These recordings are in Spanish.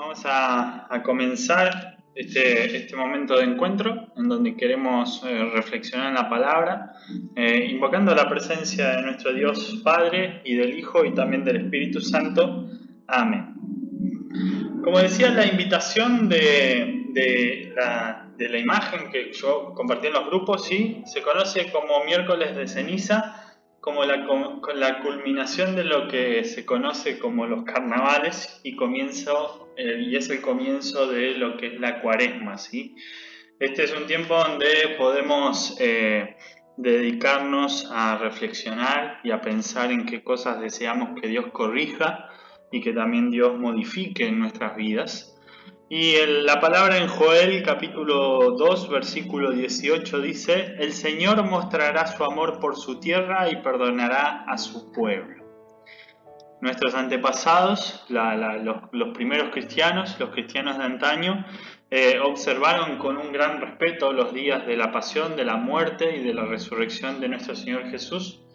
Vamos a comenzar este momento de encuentro en donde queremos reflexionar en la palabra, invocando la presencia de nuestro Dios Padre y del Hijo y también del Espíritu Santo. Amén. Como decía, la invitación de la imagen que yo compartí en los grupos, ¿sí? Se conoce como miércoles de ceniza, como la culminación de lo que se conoce como los carnavales y es el comienzo de lo que es la cuaresma, ¿sí? Este es un tiempo donde podemos dedicarnos a reflexionar y a pensar en qué cosas deseamos que Dios corrija y que también Dios modifique en nuestras vidas. Y la palabra en Joel capítulo 2 versículo 18 dice: el Señor mostrará su amor por su tierra y perdonará a su pueblo. Nuestros antepasados, los primeros cristianos, los cristianos de antaño, observaron con un gran respeto los días de la pasión, de la muerte y de la resurrección de nuestro Señor Jesús.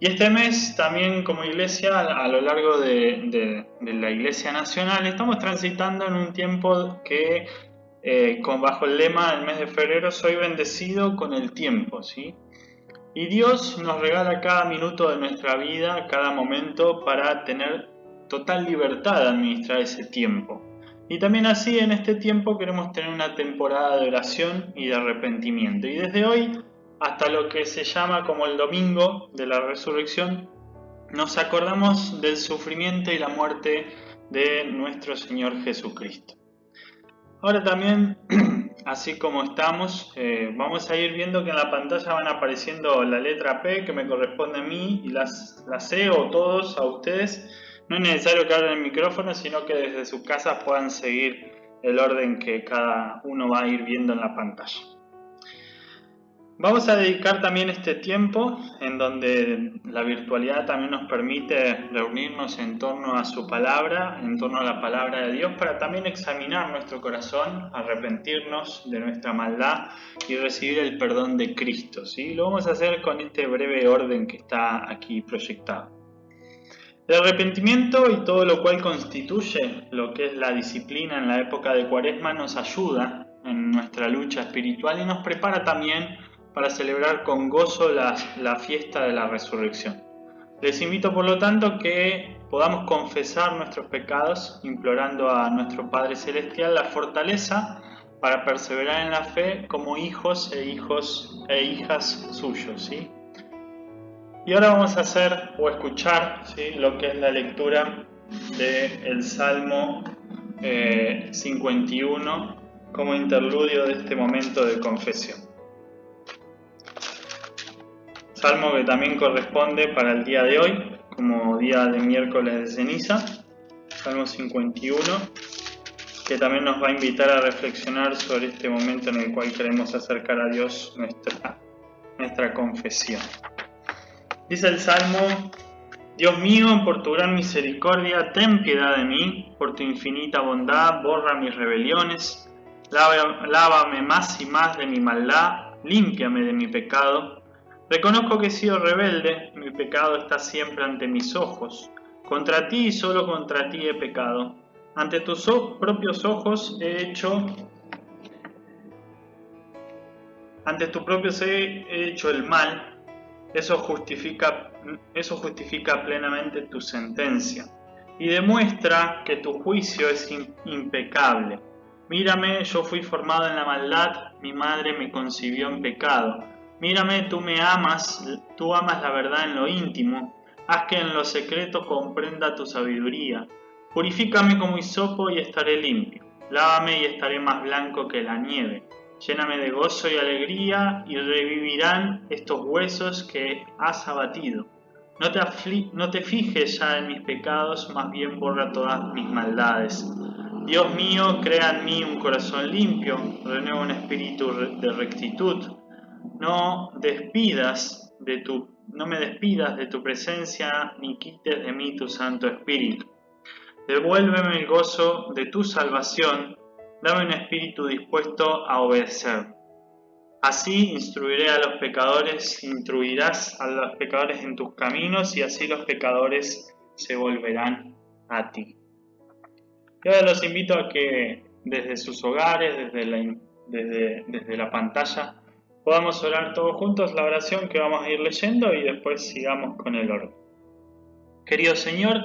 Y este mes también como iglesia, a lo largo de la Iglesia Nacional, estamos transitando en un tiempo que, bajo el lema del mes de febrero, soy bendecido con el tiempo, ¿sí? Y Dios nos regala cada minuto de nuestra vida, cada momento, para tener total libertad de administrar ese tiempo. Y también así en este tiempo queremos tener una temporada de oración y de arrepentimiento. Y desde hoy hasta lo que se llama como el domingo de la resurrección, nos acordamos del sufrimiento y la muerte de nuestro Señor Jesucristo. Ahora también, así como estamos, vamos a ir viendo que en la pantalla van apareciendo la letra P que me corresponde a mí y la C o todos a ustedes. No es necesario que abran el micrófono, sino que desde sus casas puedan seguir el orden que cada uno va a ir viendo en la pantalla. Vamos a dedicar también este tiempo en donde la virtualidad también nos permite reunirnos en torno a su palabra, en torno a la palabra de Dios, para también examinar nuestro corazón, arrepentirnos de nuestra maldad y recibir el perdón de Cristo, ¿sí? Lo vamos a hacer con este breve orden que está aquí proyectado. El arrepentimiento y todo lo cual constituye lo que es la disciplina en la época de Cuaresma nos ayuda en nuestra lucha espiritual y nos prepara también para celebrar con gozo la fiesta de la resurrección. Les invito por lo tanto que podamos confesar nuestros pecados implorando a nuestro Padre Celestial la fortaleza para perseverar en la fe como hijos e hijas suyos, ¿sí? Y ahora vamos a hacer o escuchar, ¿sí?, lo que es la lectura del Salmo 51 como interludio de este momento de confesión. Salmo que también corresponde para el día de hoy, como día de miércoles de ceniza, Salmo 51, que también nos va a invitar a reflexionar sobre este momento en el cual queremos acercar a Dios nuestra confesión. Dice el Salmo: Dios mío, por tu gran misericordia, ten piedad de mí, por tu infinita bondad, borra mis rebeliones, lávame más y más de mi maldad, límpiame de mi pecado. Reconozco que he sido rebelde, mi pecado está siempre ante mis ojos. Contra ti y solo contra ti he pecado. Ante tus propios ojos ante tus propios he hecho el mal. Eso justifica plenamente tu sentencia y demuestra que tu juicio es impecable. Mírame, yo fui formado en la maldad, mi madre me concibió en pecado. Mírame, tú me amas, tú amas la verdad en lo íntimo, haz que en lo secreto comprenda tu sabiduría. Purifícame como hisopo y estaré limpio, lávame y estaré más blanco que la nieve. Lléname de gozo y alegría y revivirán estos huesos que has abatido. No te fijes ya en mis pecados, más bien borra todas mis maldades. Dios mío, crea en mí un corazón limpio, renueva un espíritu de rectitud. No me despidas de tu presencia, ni quites de mí tu Santo Espíritu. Devuélveme el gozo de tu salvación, dame un espíritu dispuesto a obedecer. Así instruirás a los pecadores en tus caminos, y así los pecadores se volverán a ti. Y ahora los invito a que desde sus hogares, desde la pantalla, podamos orar todos juntos la oración que vamos a ir leyendo y después sigamos con el orden. Querido Señor,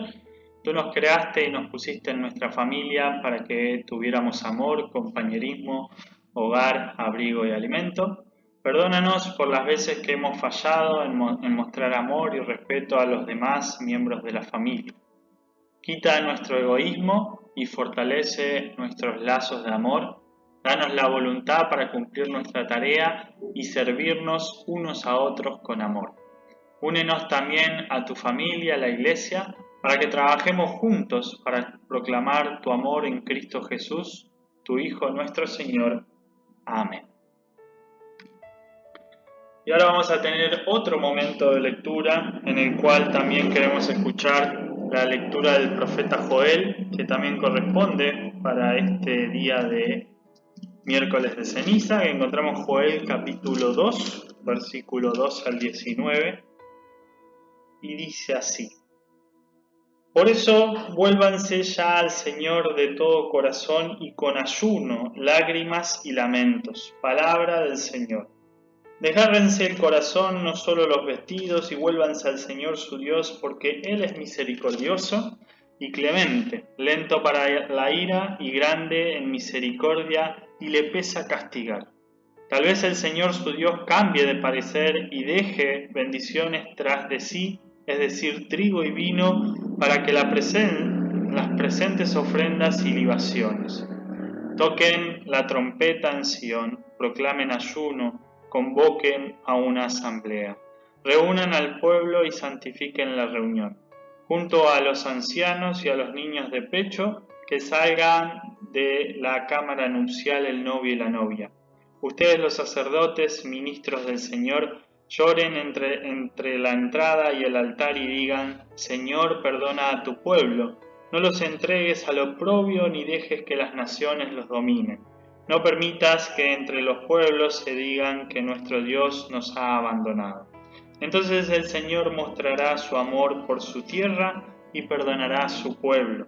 tú nos creaste y nos pusiste en nuestra familia para que tuviéramos amor, compañerismo, hogar, abrigo y alimento. Perdónanos por las veces que hemos fallado en mostrar amor y respeto a los demás miembros de la familia. Quita nuestro egoísmo y fortalece nuestros lazos de amor. Danos la voluntad para cumplir nuestra tarea y servirnos unos a otros con amor. Únenos también a tu familia, a la Iglesia, para que trabajemos juntos para proclamar tu amor en Cristo Jesús, tu Hijo nuestro Señor. Amén. Y ahora vamos a tener otro momento de lectura en el cual también queremos escuchar la lectura del profeta Joel, que también corresponde para este día de miércoles de ceniza, que encontramos Joel capítulo 2, versículo 2 al 19, y dice así: Por eso vuélvanse ya al Señor de todo corazón y con ayuno, lágrimas y lamentos. Palabra del Señor. Desgárrense el corazón, no solo los vestidos, y vuélvanse al Señor su Dios, porque Él es misericordioso y clemente, lento para la ira y grande en misericordia, y le pesa castigar. Tal vez el Señor su Dios cambie de parecer y deje bendiciones tras de sí, es decir, trigo y vino, para que las presentes ofrendas y libaciones. Toquen la trompeta en Sión, proclamen ayuno, convoquen a una asamblea. Reúnan al pueblo y santifiquen la reunión. Junto a los ancianos y a los niños de pecho, que salgan de la cámara nupcial el novio y la novia. Ustedes los sacerdotes, ministros del Señor, lloren entre la entrada y el altar y digan: Señor, perdona a tu pueblo. No los entregues al oprobio ni dejes que las naciones los dominen. No permitas que entre los pueblos se digan que nuestro Dios nos ha abandonado. Entonces el Señor mostrará su amor por su tierra y perdonará a su pueblo.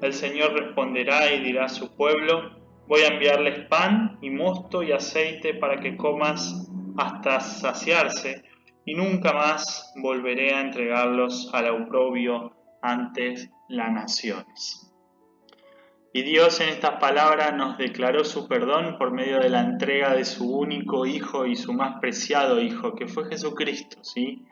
El Señor responderá y dirá a su pueblo: voy a enviarles pan y mosto y aceite para que comas hasta saciarse, y nunca más volveré a entregarlos al oprobio ante las naciones. Y Dios en estas palabras nos declaró su perdón por medio de la entrega de su único Hijo y su más preciado Hijo, que fue Jesucristo, ¿sí?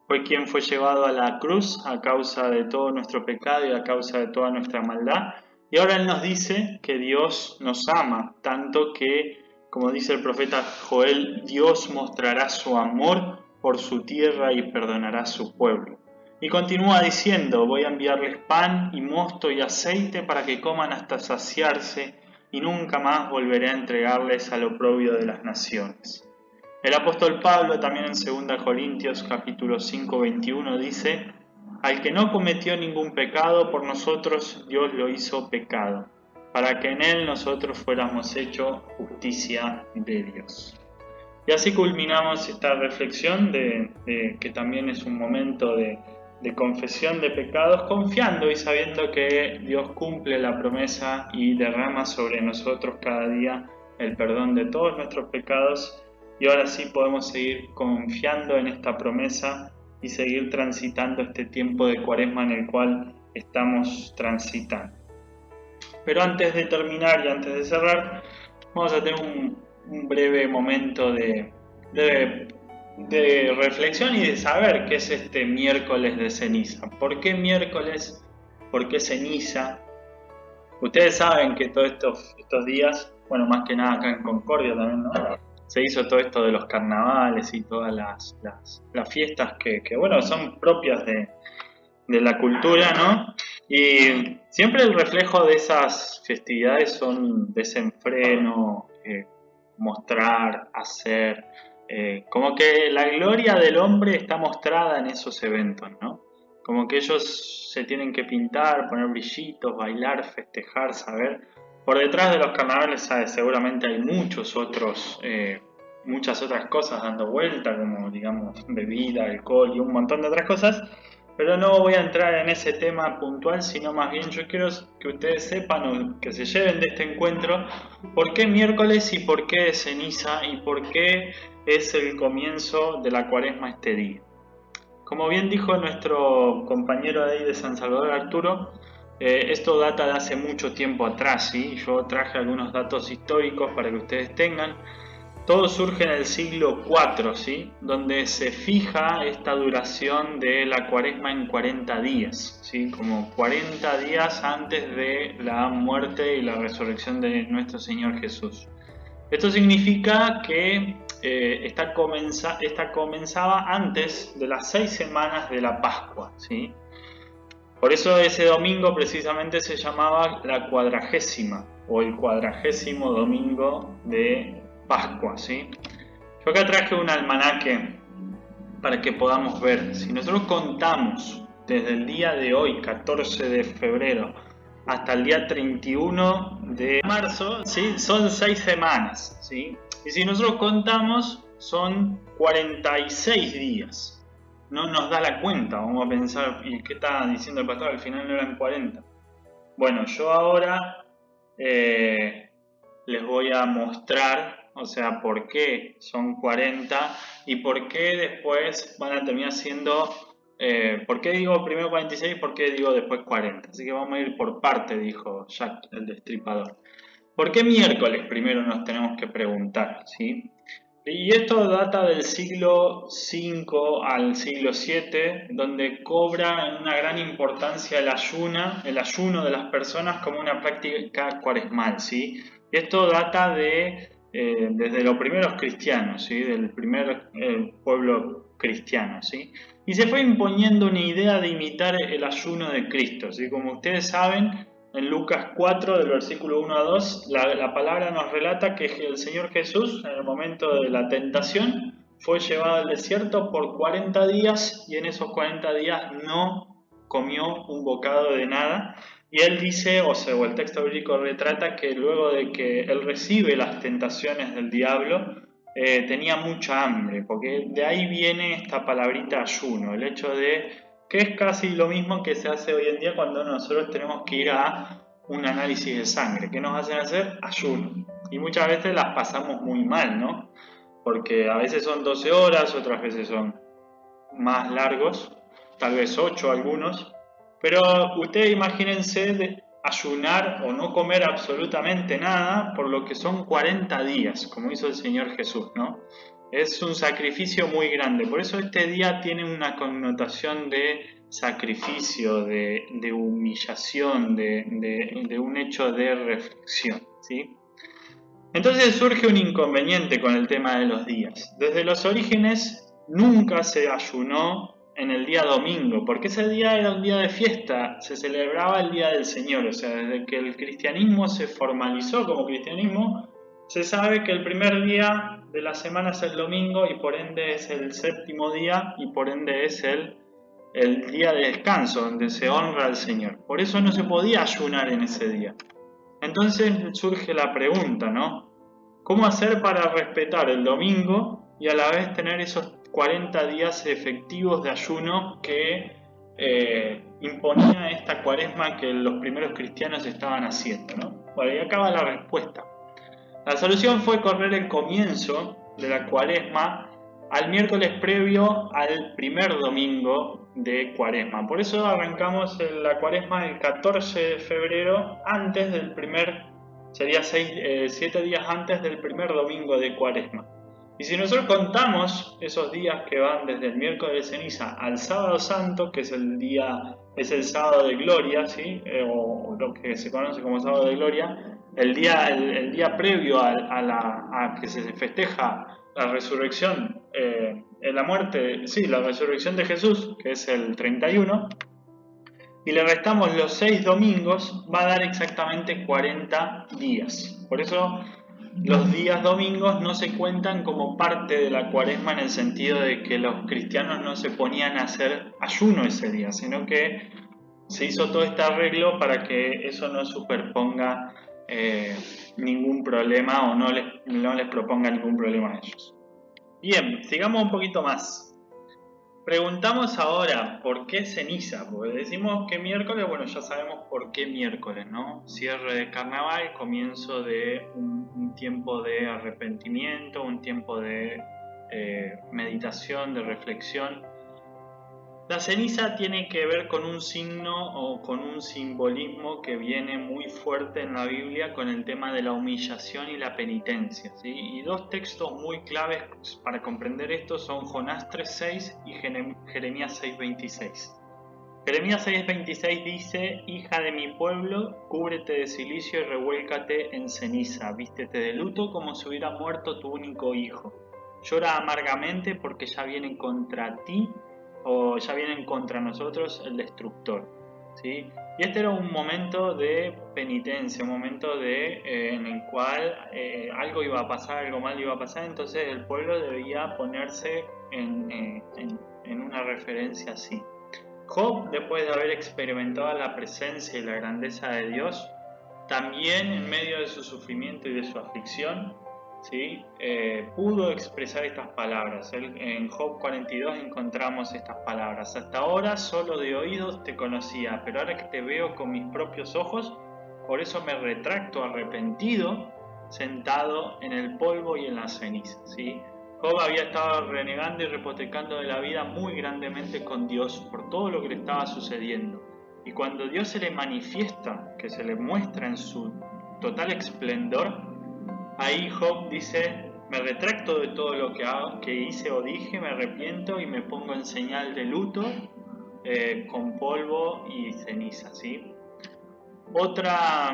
Fue quien fue llevado a la cruz a causa de todo nuestro pecado y a causa de toda nuestra maldad. Y ahora Él nos dice que Dios nos ama, tanto que, como dice el profeta Joel, Dios mostrará su amor por su tierra y perdonará a su pueblo. Y continúa diciendo: voy a enviarles pan y mosto y aceite para que coman hasta saciarse, y nunca más volveré a entregarles al oprobio de las naciones. El apóstol Pablo también en 2 Corintios capítulo 5, 21 dice: al que no cometió ningún pecado, por nosotros Dios lo hizo pecado, para que en él nosotros fuéramos hechos justicia de Dios. Y así culminamos esta reflexión que también es un momento de confesión de pecados, confiando y sabiendo que Dios cumple la promesa y derrama sobre nosotros cada día el perdón de todos nuestros pecados. Y ahora sí podemos seguir confiando en esta promesa y seguir transitando este tiempo de Cuaresma en el cual estamos transitando. Pero antes de terminar y antes de cerrar, vamos a tener un breve momento de reflexión y de saber qué es este miércoles de ceniza. ¿Por qué miércoles? ¿Por qué ceniza? Ustedes saben que todos estos días, bueno, más que nada acá en Concordia también, ¿no? Se hizo todo esto de los carnavales y todas las fiestas que bueno, son propias de la cultura, ¿no? Y siempre el reflejo de esas festividades son desenfreno, mostrar, hacer, como que la gloria del hombre está mostrada en esos eventos, ¿no? Como que ellos se tienen que pintar, poner brillitos, bailar, festejar, saber. Por detrás de los carnavales, ¿sabes? Seguramente hay muchas otras cosas dando vuelta, como digamos bebida, alcohol y un montón de otras cosas. Pero no voy a entrar en ese tema puntual, sino más bien yo quiero que ustedes sepan o que se lleven de este encuentro por qué miércoles y por qué ceniza y por qué es el comienzo de la cuaresma este día. Como bien dijo nuestro compañero de ahí de San Salvador, Arturo, esto data de hace mucho tiempo atrás, ¿sí? Yo traje algunos datos históricos para que ustedes tengan. Todo surge en el siglo IV, ¿sí? Donde se fija esta duración de la cuaresma en 40 días, ¿sí? Como 40 días antes de la muerte y la resurrección de nuestro Señor Jesús. Esto significa que esta comenzaba antes de las 6 semanas de la Pascua, ¿sí? Por eso ese domingo precisamente se llamaba la cuadragésima o el 40º domingo de Pascua, ¿sí? Yo acá traje un almanaque para que podamos ver. Si nosotros contamos desde el día de hoy, 14 de febrero, hasta el día 31 de marzo, ¿sí? Son 6 semanas, ¿sí? Y si nosotros contamos, son 46 días. No nos da la cuenta, vamos a pensar, ¿y qué está diciendo el pastor? Al final no eran 40. Bueno, yo ahora les voy a mostrar, o sea, por qué son 40 y por qué después van a terminar siendo, por qué digo primero 46 y por qué digo después 40. Así que vamos a ir por parte, dijo Jack el Destripador. ¿Por qué miércoles? Primero nos tenemos que preguntar, ¿sí? Y esto data del siglo V al siglo VII, donde cobra una gran importancia el ayuno de las personas como una práctica cuaresmal, ¿sí? Y esto data desde los primeros cristianos, ¿sí? Del primer pueblo cristiano, ¿sí? Y se fue imponiendo una idea de imitar el ayuno de Cristo, ¿sí? Como ustedes saben, en Lucas 4, del versículo 1 a 2, la palabra nos relata que el Señor Jesús, en el momento de la tentación, fue llevado al desierto por 40 días y en esos 40 días no comió un bocado de nada. Y él dice, o el texto bíblico retrata que luego de que él recibe las tentaciones del diablo, tenía mucha hambre, porque de ahí viene esta palabrita ayuno, el hecho de que es casi lo mismo que se hace hoy en día cuando nosotros tenemos que ir a un análisis de sangre. ¿Qué nos hacen hacer? Ayuno. Y muchas veces las pasamos muy mal, ¿no? Porque a veces son 12 horas, otras veces son más largos, tal vez 8 algunos. Pero ustedes imagínense de ayunar o no comer absolutamente nada por lo que son 40 días, como hizo el Señor Jesús, ¿no? Es un sacrificio muy grande, por eso este día tiene una connotación de sacrificio, de humillación, de un hecho de reflexión, ¿sí? Entonces surge un inconveniente con el tema de los días. Desde los orígenes nunca se ayunó en el día domingo, porque ese día era un día de fiesta, se celebraba el Día del Señor, o sea, desde que el cristianismo se formalizó como cristianismo, se sabe que el primer día de la semana es el domingo y por ende es el séptimo día y por ende es el día de descanso, donde se honra al Señor. Por eso no se podía ayunar en ese día. Entonces surge la pregunta, ¿no? ¿Cómo hacer para respetar el domingo y a la vez tener esos 40 días efectivos de ayuno que imponía esta cuaresma que los primeros cristianos estaban haciendo, ¿no? Bueno, y acaba la respuesta. La solución fue correr el comienzo de la cuaresma al miércoles previo al primer domingo de cuaresma. Por eso arrancamos la cuaresma el 14 de febrero, antes del sería 7 días antes del primer domingo de cuaresma. Y si nosotros contamos esos días que van desde el miércoles de ceniza al sábado santo, que es el sábado de gloria, ¿sí? O lo que se conoce como sábado de gloria, el día previo a que se festeja la resurrección, la resurrección de Jesús, que es el 31, y le restamos los 6 domingos, va a dar exactamente 40 días. Por eso los días domingos no se cuentan como parte de la cuaresma en el sentido de que los cristianos no se ponían a hacer ayuno ese día, sino que se hizo todo este arreglo para que eso no superponga ningún problema o no les proponga ningún problema a ellos. Bien, sigamos un poquito más. Preguntamos ahora, ¿por qué ceniza? Porque decimos que miércoles, bueno, ya sabemos por qué miércoles, ¿no? Cierre de carnaval, comienzo de un tiempo de arrepentimiento, un tiempo de meditación, de reflexión. La ceniza tiene que ver con un signo o con un simbolismo que viene muy fuerte en la Biblia con el tema de la humillación y la penitencia, ¿sí? Y dos textos muy claves para comprender esto son Jonás 3.6 y Jeremías 6.26. Jeremías 6.26 dice: Hija de mi pueblo, cúbrete de cilicio y revuélcate en ceniza, vístete de luto como si hubiera muerto tu único hijo. Llora amargamente porque ya viene contra ti, o ya viene contra nosotros el destructor, ¿sí? Y este era un momento de penitencia, un momento en el cual algo iba a pasar, algo mal iba a pasar, entonces el pueblo debía ponerse en una referencia así. Job, después de haber experimentado la presencia y la grandeza de Dios, también en medio de su sufrimiento y de su aflicción, ¿sí? Pudo expresar estas palabras. En Job 42 encontramos estas palabras: hasta ahora solo de oídos te conocía, pero ahora que te veo con mis propios ojos, por eso me retracto arrepentido, sentado en el polvo y en la ceniza, ¿sí? Job había estado renegando y repotecando de la vida muy grandemente con Dios por todo lo que le estaba sucediendo. Y cuando Dios se le manifiesta, que se le muestra en su total esplendor, ahí Job dice: me retracto de todo lo que hice o dije, me arrepiento y me pongo en señal de luto, con polvo y ceniza, ¿sí? Otra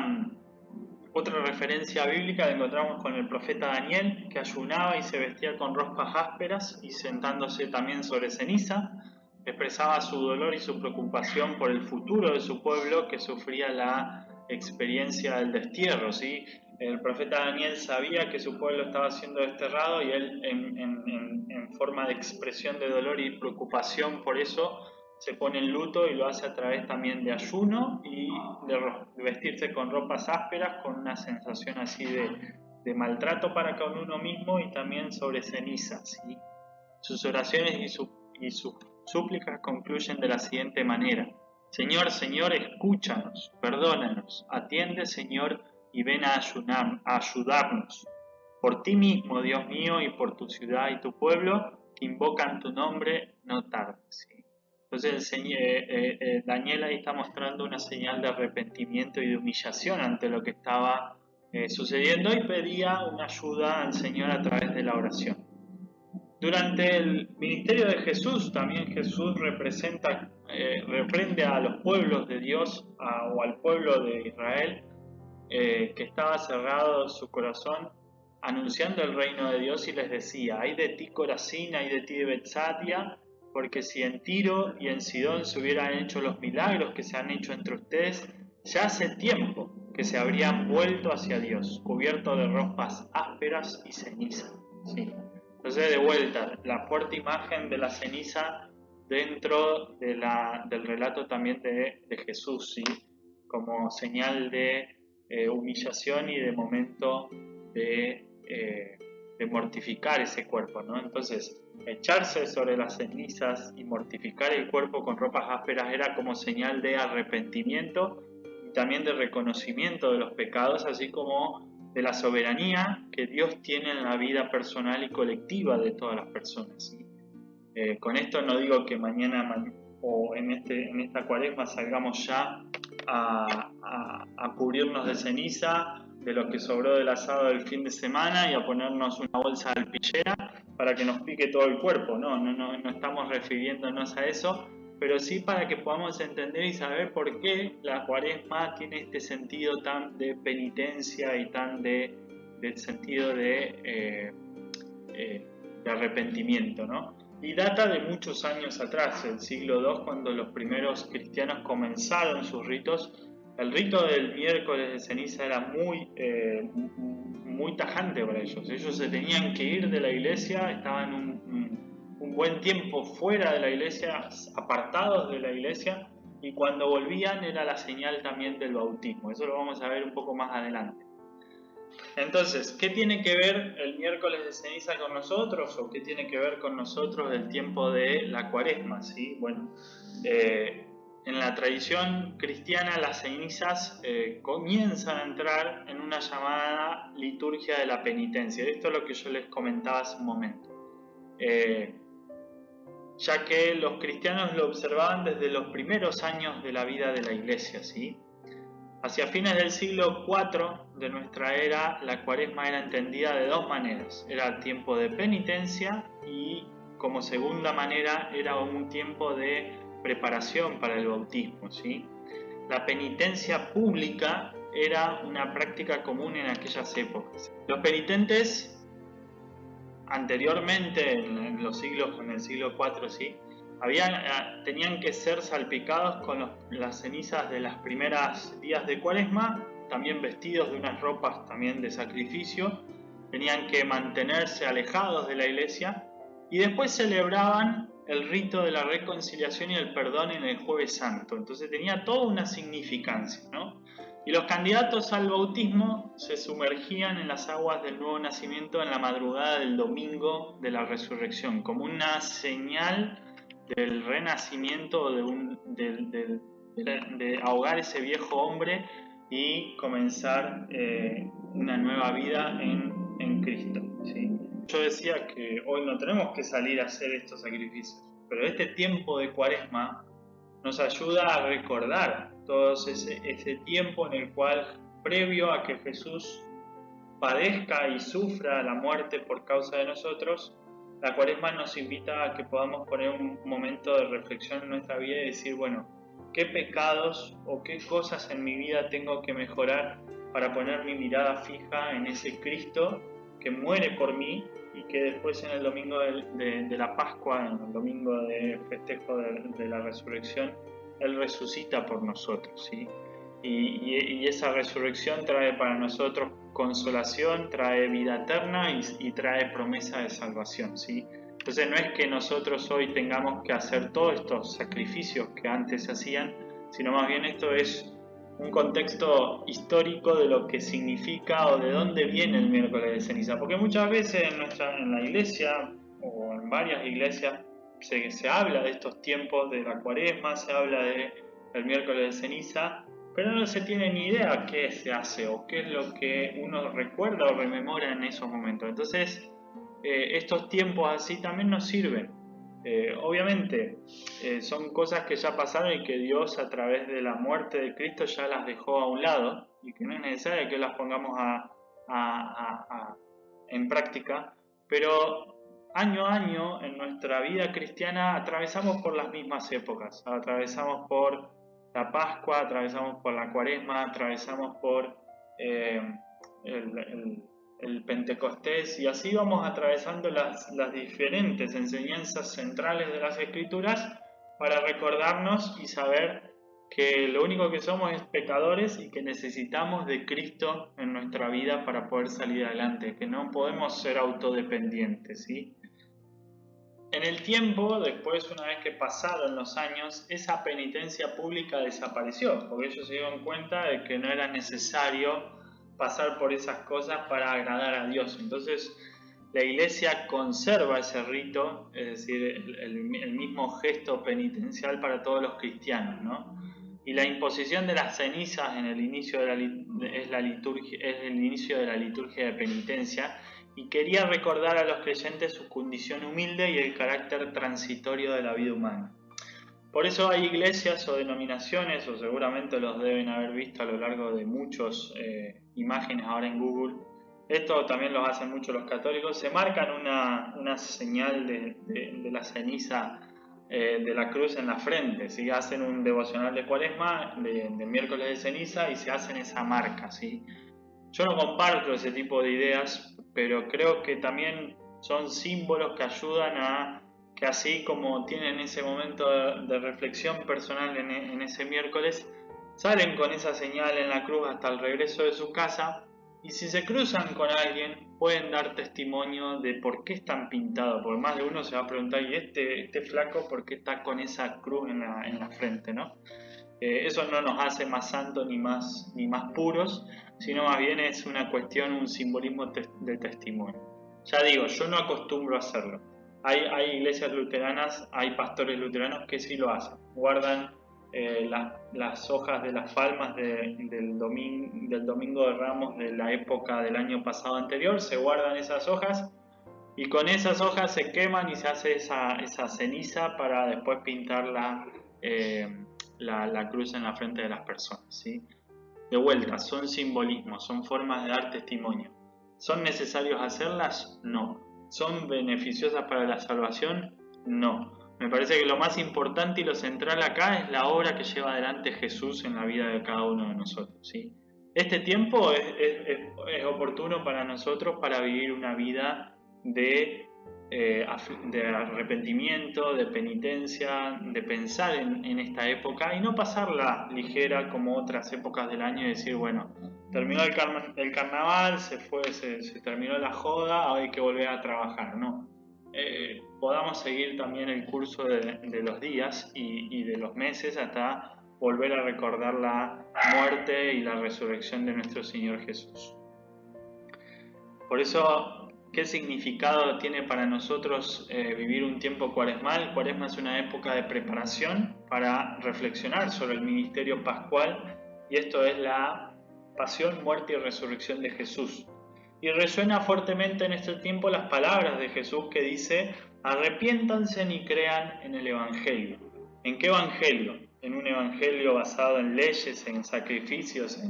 referencia bíblica la encontramos con el profeta Daniel, que ayunaba y se vestía con ropas ásperas y sentándose también sobre ceniza, expresaba su dolor y su preocupación por el futuro de su pueblo que sufría la experiencia del destierro, ¿sí? El profeta Daniel sabía que su pueblo estaba siendo desterrado y él en forma de expresión de dolor y preocupación por eso se pone en luto, y lo hace a través también de ayuno y de vestirse con ropas ásperas, con una sensación así de maltrato para con uno mismo y también sobre ceniza, ¿sí? Sus oraciones y sus súplicas concluyen de la siguiente manera: Señor, Señor, escúchanos, perdónanos, atiende, Señor, y ven a ayudarnos. Por ti mismo, Dios mío, y por tu ciudad y tu pueblo, que invocan tu nombre, no tardes, ¿sí? Entonces Daniel ahí está mostrando una señal de arrepentimiento y de humillación ante lo que estaba sucediendo, y pedía una ayuda al Señor a través de la oración. Durante el ministerio de Jesús, también Jesús reprende a los pueblos de Dios, o al pueblo de Israel, que estaba cerrado su corazón, anunciando el reino de Dios, y les decía: ay de ti, Corazín, ay de ti de Betsadia, porque si en Tiro y en Sidón se hubieran hecho los milagros que se han hecho entre ustedes, ya hace tiempo que se habrían vuelto hacia Dios, cubiertos de ropas ásperas y ceniza, ¿sí? Entonces, de vuelta, la fuerte imagen de la ceniza dentro del relato también de Jesús, ¿sí? Como señal de humillación y de momento de mortificar ese cuerpo, ¿no? Entonces, echarse sobre las cenizas y mortificar el cuerpo con ropas ásperas era como señal de arrepentimiento y también de reconocimiento de los pecados, así como de la soberanía que Dios tiene en la vida personal y colectiva de todas las personas, ¿sí? Con esto no digo que mañana o en esta cuaresma salgamos ya a cubrirnos de ceniza de lo que sobró del asado del fin de semana y a ponernos una bolsa de alpillera para que nos pique todo el cuerpo. No estamos refiriéndonos a eso, pero sí para que podamos entender y saber por qué la cuaresma tiene este sentido tan de penitencia y tan de sentido de arrepentimiento, ¿no? Y data de muchos años atrás, el siglo II, cuando los primeros cristianos comenzaron sus ritos. El rito del miércoles de ceniza era muy tajante para ellos. Ellos se tenían que ir de la iglesia, estaban un buen tiempo fuera de la iglesia, apartados de la iglesia, y cuando volvían era la señal también del bautismo. Eso lo vamos a ver un poco más adelante. Entonces, ¿qué tiene que ver el miércoles de ceniza con nosotros? ¿O qué tiene que ver con nosotros el tiempo de la cuaresma? ¿Sí? Bueno, en la tradición cristiana las cenizas comienzan a entrar en una llamada liturgia de la penitencia. Esto es lo que yo les comentaba hace un momento. Ya que los cristianos lo observaban desde los primeros años de la vida de la iglesia, ¿sí? Hacia fines del siglo IV de nuestra era, la cuaresma era entendida de dos maneras. Era tiempo de penitencia y como segunda manera era un tiempo de preparación para el bautismo, ¿sí? La penitencia pública era una práctica común en aquellas épocas. Los penitentes anteriormente, en el siglo IV, ¿sí? Tenían que ser salpicados con las cenizas de las primeras días de cuaresma, también vestidos de unas ropas también de sacrificio, tenían que mantenerse alejados de la iglesia y después celebraban el rito de la reconciliación y el perdón en el Jueves Santo. Entonces tenía toda una significancia, ¿no? Y los candidatos al bautismo se sumergían en las aguas del nuevo nacimiento en la madrugada del domingo de la resurrección, como una señal del renacimiento, de ahogar ese viejo hombre y comenzar una nueva vida en Cristo, ¿sí? Yo decía que hoy no tenemos que salir a hacer estos sacrificios, pero este tiempo de cuaresma nos ayuda a recordar todo ese tiempo en el cual, previo a que Jesús padezca y sufra la muerte por causa de nosotros, la cuaresma nos invita a que podamos poner un momento de reflexión en nuestra vida y decir, bueno, ¿qué pecados o qué cosas en mi vida tengo que mejorar para poner mi mirada fija en ese Cristo que muere por mí y que después en el domingo de la Pascua, en el domingo de festejo de la resurrección, Él resucita por nosotros, ¿sí? Y esa resurrección trae para nosotros consolación, trae vida eterna y trae promesa de salvación, ¿sí? Entonces no es que nosotros hoy tengamos que hacer todos estos sacrificios que antes se hacían, sino más bien esto es un contexto histórico de lo que significa o de dónde viene el miércoles de ceniza, porque muchas veces en la iglesia o en varias iglesias se habla de estos tiempos de la cuaresma, se habla del miércoles de ceniza, pero no se tiene ni idea qué se hace o qué es lo que uno recuerda o rememora en esos momentos. Entonces, estos tiempos así también nos sirven. Obviamente, son cosas que ya pasaron y que Dios a través de la muerte de Cristo ya las dejó a un lado y que no es necesario que las pongamos en práctica, pero año a año en nuestra vida cristiana atravesamos por las mismas épocas, atravesamos por la Pascua, atravesamos por la Cuaresma, atravesamos por el Pentecostés y así vamos atravesando las diferentes enseñanzas centrales de las Escrituras para recordarnos y saber que lo único que somos es pecadores y que necesitamos de Cristo en nuestra vida para poder salir adelante, que no podemos ser autodependientes, ¿sí? En el tiempo, después, una vez que pasaron los años, esa penitencia pública desapareció, porque ellos se dieron cuenta de que no era necesario pasar por esas cosas para agradar a Dios. Entonces, la iglesia conserva ese rito, es decir, el mismo gesto penitencial para todos los cristianos, ¿no? Y la imposición de las cenizas en el inicio de es el inicio de la liturgia de penitencia, y quería recordar a los creyentes su condición humilde y el carácter transitorio de la vida humana. Por eso hay iglesias o denominaciones, o seguramente los deben haber visto a lo largo de muchas imágenes ahora en Google. Esto también lo hacen mucho los católicos. Se marcan una señal de la ceniza de la cruz en la frente, ¿sí? Hacen un devocional de cuaresma, de miércoles de ceniza, y se hacen esa marca, ¿sí? Yo no comparto ese tipo de ideas, pero creo que también son símbolos que ayudan a que, así como tienen ese momento de reflexión personal en ese miércoles, salen con esa señal en la cruz hasta el regreso de su casa, y si se cruzan con alguien pueden dar testimonio de por qué están pintados, porque más de uno se va a preguntar, ¿y este flaco por qué está con esa cruz en la frente, ¿no? Eso no nos hace más santos ni más puros, sino más bien es una cuestión, un simbolismo de testimonio. Ya digo, yo no acostumbro a hacerlo. Hay iglesias luteranas, hay pastores luteranos que sí lo hacen. Guardan las hojas de las palmas del domingo de Ramos de la época del año pasado anterior, se guardan esas hojas y con esas hojas se queman y se hace esa ceniza para después pintar la cruz en la frente de las personas, ¿sí? De vuelta, son simbolismos, son formas de dar testimonio. ¿Son necesarios hacerlas? No. ¿Son beneficiosas para la salvación? No. Me parece que lo más importante y lo central acá es la obra que lleva adelante Jesús en la vida de cada uno de nosotros, ¿sí? Este tiempo es oportuno para nosotros para vivir una vida de arrepentimiento, de penitencia, de pensar en esta época y no pasarla ligera como otras épocas del año y decir, bueno, terminó el carnaval, se terminó la joda, ahora hay que volver a trabajar. No, podamos seguir también el curso de los días y de los meses hasta volver a recordar la muerte y la resurrección de nuestro Señor Jesús. Por eso, ¿qué significado tiene para nosotros vivir un tiempo cuaresmal? Cuaresma es una época de preparación para reflexionar sobre el ministerio pascual, y esto es la pasión, muerte y resurrección de Jesús. Y resuena fuertemente en este tiempo las palabras de Jesús que dice: arrepiéntanse y crean en el Evangelio. ¿En qué Evangelio? ¿En un Evangelio basado en leyes, en sacrificios,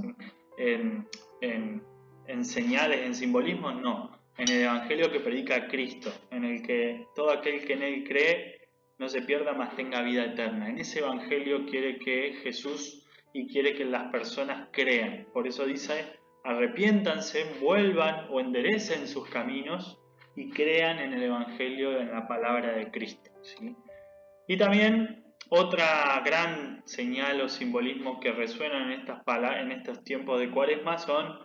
en señales, en simbolismos? No. En el Evangelio que predica Cristo, en el que todo aquel que en él cree no se pierda, mas tenga vida eterna. En ese Evangelio quiere que Jesús y quiere que las personas crean. Por eso dice: arrepiéntanse, vuelvan o enderecen sus caminos y crean en el Evangelio, en la palabra de Cristo, ¿sí? Y también otra gran señal o simbolismo que resuena en estos tiempos de Cuaresma son: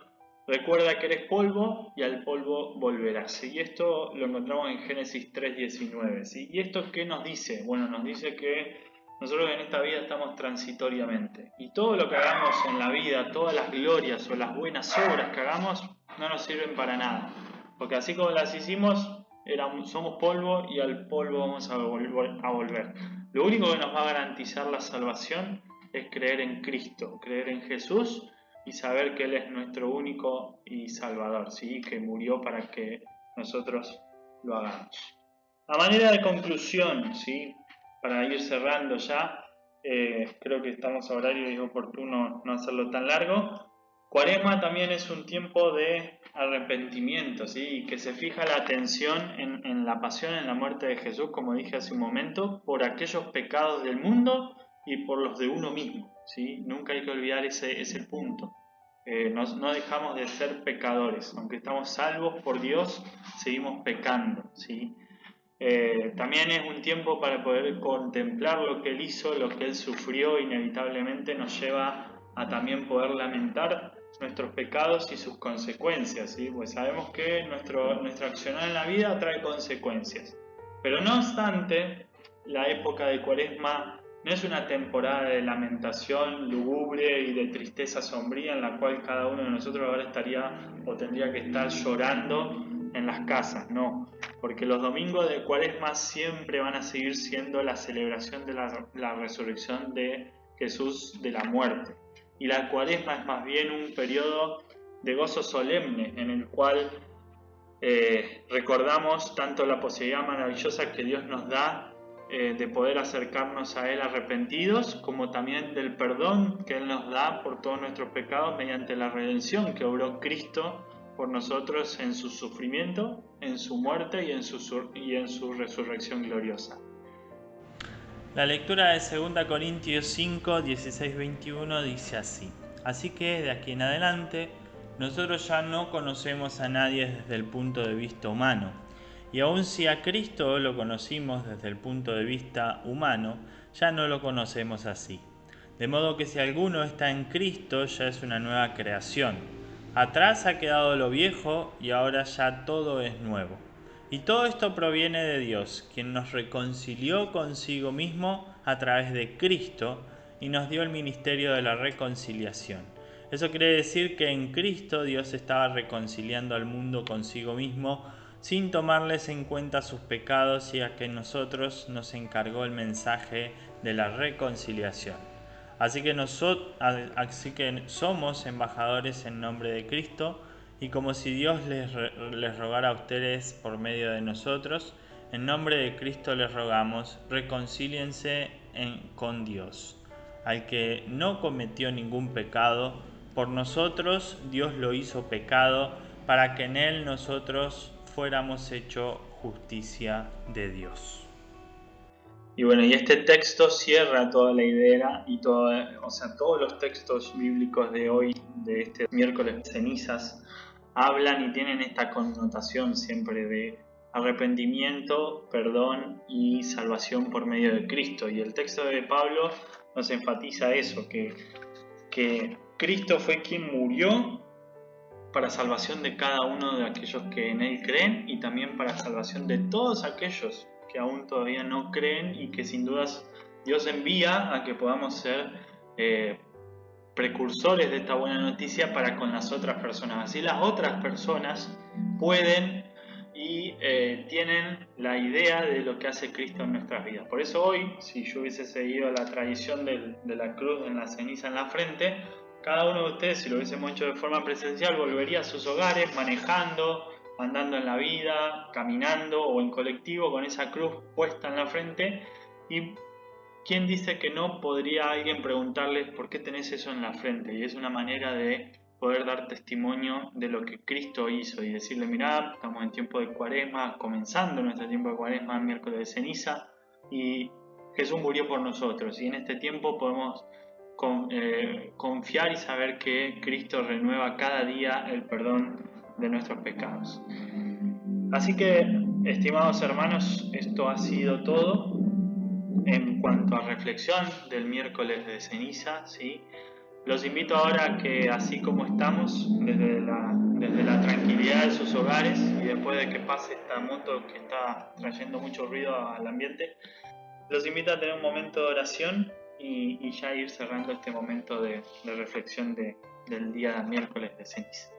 recuerda que eres polvo y al polvo volverás, ¿sí? Y esto lo encontramos en Génesis 3:19, ¿sí? ¿Y esto qué nos dice? Bueno, nos dice que nosotros en esta vida estamos transitoriamente y todo lo que hagamos en la vida, todas las glorias o las buenas obras que hagamos, no nos sirven para nada, porque así como las hicimos, somos polvo y al polvo vamos a volver. Lo único que nos va a garantizar la salvación es creer en Cristo, creer en Jesús y saber que Él es nuestro único y Salvador, ¿sí? Que murió para que nosotros lo hagamos. A manera de conclusión, ¿sí? Para ir cerrando ya, creo que estamos a horario y es oportuno no hacerlo tan largo. Cuaresma también es un tiempo de arrepentimiento, ¿sí? Y que se fija la atención en la pasión, en la muerte de Jesús, como dije hace un momento, por aquellos pecados del mundo y por los de uno mismo, ¿sí? Nunca hay que olvidar ese punto. No dejamos de ser pecadores, aunque estamos salvos por Dios, seguimos pecando, ¿sí? También es un tiempo para poder contemplar lo que Él hizo, lo que Él sufrió. Inevitablemente nos lleva a también poder lamentar nuestros pecados y sus consecuencias, ¿sí? Pues sabemos que nuestra accionar en la vida trae consecuencias. Pero no obstante, la época de Cuaresma no es una temporada de lamentación lúgubre y de tristeza sombría en la cual cada uno de nosotros ahora estaría o tendría que estar llorando en las casas, no, porque los domingos de Cuaresma siempre van a seguir siendo la celebración de la resurrección de Jesús de la muerte. Y la Cuaresma es más bien un periodo de gozo solemne en el cual recordamos tanto la posibilidad maravillosa que Dios nos da de poder acercarnos a Él arrepentidos, como también del perdón que Él nos da por todos nuestros pecados mediante la redención que obró Cristo por nosotros en su sufrimiento, en su muerte y en su resurrección gloriosa. La lectura de 2 Corintios 5, 16-21 dice así: así que de aquí en adelante nosotros ya no conocemos a nadie desde el punto de vista humano, y aun si a Cristo lo conocimos desde el punto de vista humano, ya no lo conocemos así. De modo que si alguno está en Cristo, ya es una nueva creación. Atrás ha quedado lo viejo y ahora ya todo es nuevo. Y todo esto proviene de Dios, quien nos reconcilió consigo mismo a través de Cristo y nos dio el ministerio de la reconciliación. Eso quiere decir que en Cristo Dios estaba reconciliando al mundo consigo mismo sin tomarles en cuenta sus pecados, y a que nosotros nos encargó el mensaje de la reconciliación. Así que somos embajadores en nombre de Cristo, y como si Dios les rogara a ustedes por medio de nosotros, en nombre de Cristo les rogamos, reconcíliense con Dios. Al que no cometió ningún pecado, por nosotros Dios lo hizo pecado, para que en él nosotros fuéramos hecho justicia de Dios. Y bueno, y este texto cierra toda la idea y todos los textos bíblicos de hoy, de este miércoles de cenizas, hablan y tienen esta connotación siempre de arrepentimiento, perdón y salvación por medio de Cristo. Y el texto de Pablo nos enfatiza eso, que Cristo fue quien murió para salvación de cada uno de aquellos que en Él creen, y también para salvación de todos aquellos que aún todavía no creen, y que sin dudas Dios envía a que podamos ser precursores de esta buena noticia para con las otras personas. Así las otras personas pueden y tienen la idea de lo que hace Cristo en nuestras vidas. Por eso hoy, si yo hubiese seguido la tradición de la cruz en la ceniza en la frente, cada uno de ustedes, si lo hubiésemos hecho de forma presencial, volvería a sus hogares manejando, andando en la vida, caminando o en colectivo con esa cruz puesta en la frente. Y ¿quién dice que no podría alguien preguntarles por qué tenés eso en la frente? Y es una manera de poder dar testimonio de lo que Cristo hizo y decirle: mirá, estamos en tiempo de Cuaresma, comenzando nuestro tiempo de Cuaresma, miércoles de ceniza, y Jesús murió por nosotros, y en este tiempo podemos confiar y saber que Cristo renueva cada día el perdón de nuestros pecados. Así que, estimados hermanos, esto ha sido todo en cuanto a reflexión del miércoles de ceniza, ¿sí? Los invito ahora a que, así como estamos, desde la tranquilidad de sus hogares, y después de que pase esta moto que está trayendo mucho ruido al ambiente, los invito a tener un momento de oración y ya ir cerrando este momento de reflexión del día miércoles de ceniza.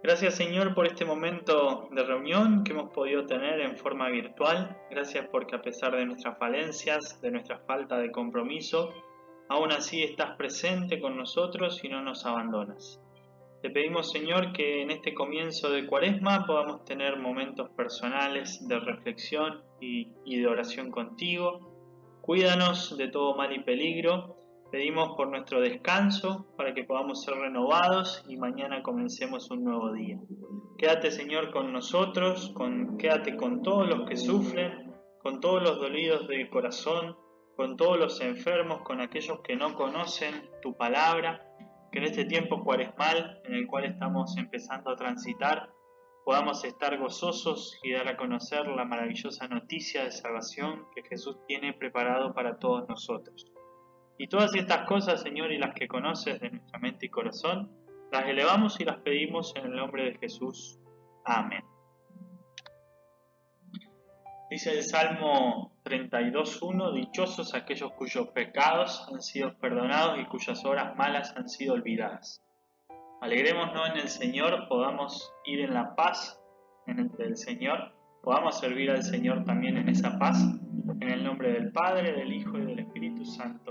Gracias, Señor, por este momento de reunión que hemos podido tener en forma virtual. Gracias porque, a pesar de nuestras falencias, de nuestra falta de compromiso, aún así estás presente con nosotros y no nos abandonas. Te pedimos, Señor, que en este comienzo de Cuaresma podamos tener momentos personales de reflexión y de oración contigo. Cuídanos de todo mal y peligro. Pedimos por nuestro descanso, para que podamos ser renovados y mañana comencemos un nuevo día. Quédate, Señor, con nosotros, quédate con todos los que sufren, con todos los dolidos del corazón, con todos los enfermos, con aquellos que no conocen tu palabra. Que en este tiempo cuaresmal en el cual estamos empezando a transitar, podamos estar gozosos y dar a conocer la maravillosa noticia de salvación que Jesús tiene preparado para todos nosotros. Y todas estas cosas, Señor, y las que conoces de nuestra mente y corazón, las elevamos y las pedimos en el nombre de Jesús. Amén. Dice el Salmo 32:1: dichosos aquellos cuyos pecados han sido perdonados y cuyas obras malas han sido olvidadas. Alegrémonos en el Señor, podamos ir en la paz del Señor, podamos servir al Señor también en esa paz, en el nombre del Padre, del Hijo y del Espíritu Santo.